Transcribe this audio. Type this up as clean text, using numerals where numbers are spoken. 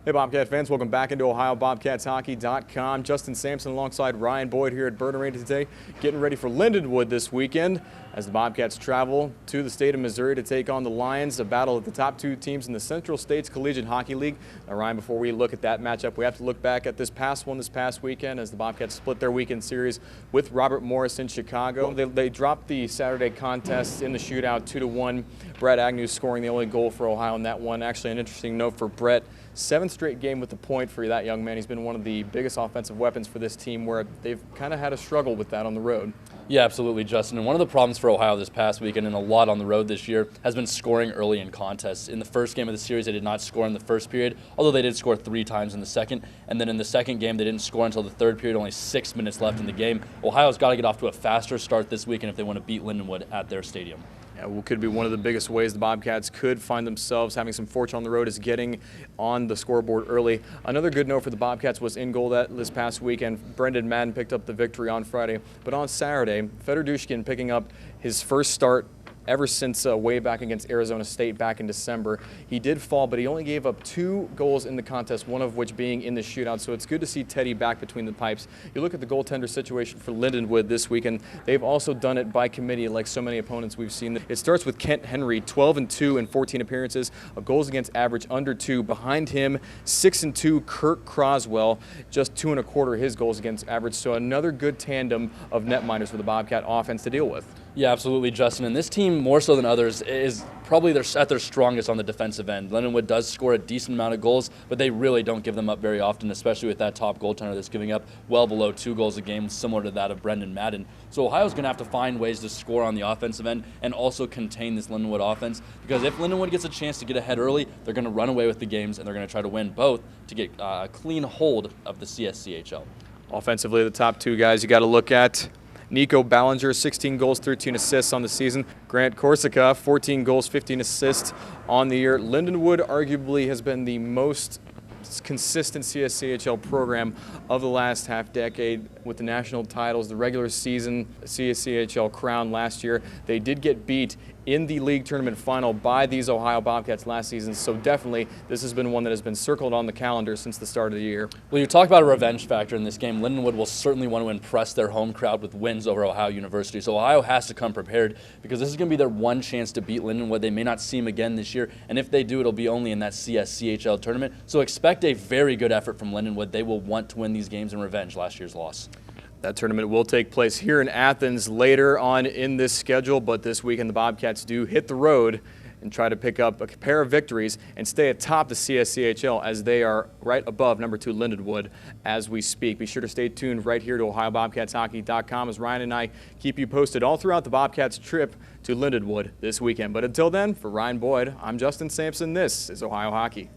Hey Bobcat fans, welcome back into OhioBobcatsHockey.com. Justin Sampson alongside Ryan Boyd here at Bird Arena today, getting ready for Lindenwood this weekend as the Bobcats travel to the state of Missouri to take on the Lions, a battle of the top two teams in the Central States Collegiate Hockey League. Now Ryan, before we look at that matchup, we have to look back at this past weekend as the Bobcats split their weekend series with Robert Morris in Chicago. They dropped the Saturday contest in the shootout 2-1. Brett Agnew scoring the only goal for Ohio in that one. Actually, an interesting note for Brett. 7th straight game with the point for that young man. He's been one of the biggest offensive weapons for this team where they've kind of had a struggle with that on the road. Yeah, absolutely, Justin. And one of the problems for Ohio this past weekend and a lot on the road this year has been scoring early in contests. In the first game of the series, they did not score in the first period, although they did score 3 times in the second. And then in the second game, they didn't score until the third period, only 6 minutes left in the game. Ohio's got to get off to a faster start this weekend if they want to beat Lindenwood at their stadium. Yeah, well, could be one of the biggest ways the Bobcats could find themselves having some fortune on the road is getting on the scoreboard early. Another good note for the Bobcats was in goal this past weekend. Brendan Madden picked up the victory on Friday, but on Saturday, Fedor Dushkin picking up his first start ever since way back against Arizona State back in December. He did fall, but he only gave up 2 goals in the contest, one of which being in the shootout, so it's good to see Teddy back between the pipes. You look at the goaltender situation for Lindenwood this weekend, they've also done it by committee like so many opponents we've seen. It starts with Kent Henry, 12-2 in 14 appearances, a goals against average under 2. Behind him, 6-2, Kirk Croswell, just 2.25 his goals against average, so another good tandem of netminders for the Bobcat offense to deal with. Yeah, absolutely, Justin. And this team, more so than others, is probably at their strongest on the defensive end. Lindenwood does score a decent amount of goals, but they really don't give them up very often, especially with that top goaltender that's giving up well below 2 goals a game, similar to that of Brendan Madden. So Ohio's going to have to find ways to score on the offensive end and also contain this Lindenwood offense, because if Lindenwood gets a chance to get ahead early, they're going to run away with the games, and they're going to try to win both to get a clean hold of the CSCHL. Offensively, the top 2 guys you got to look at. Nico Ballinger, 16 goals, 13 assists on the season. Grant Corsica, 14 goals, 15 assists on the year. Lindenwood arguably has been the most consistent CSCHL program of the last half-decade with the national titles, the regular season CSCHL crown last year. They did get beat in the league tournament final by these Ohio Bobcats last season, so definitely this has been one that has been circled on the calendar since the start of the year. Well, you talk about a revenge factor in this game. Lindenwood will certainly want to impress their home crowd with wins over Ohio University, so Ohio has to come prepared because this is going to be their one chance to beat Lindenwood. They may not see them again this year, and if they do, it'll be only in that CSCHL tournament, so expect a very good effort from Lindenwood. They will want to win these games and revenge last year's loss. That tournament will take place here in Athens later on in this schedule, but this weekend the Bobcats do hit the road and try to pick up a pair of victories and stay atop the CSCHL as they are right above number 2 Lindenwood as we speak. Be sure to stay tuned right here to OhioBobcatsHockey.com as Ryan and I keep you posted all throughout the Bobcats trip to Lindenwood this weekend. But until then, for Ryan Boyd, I'm Justin Sampson. This is Ohio Hockey.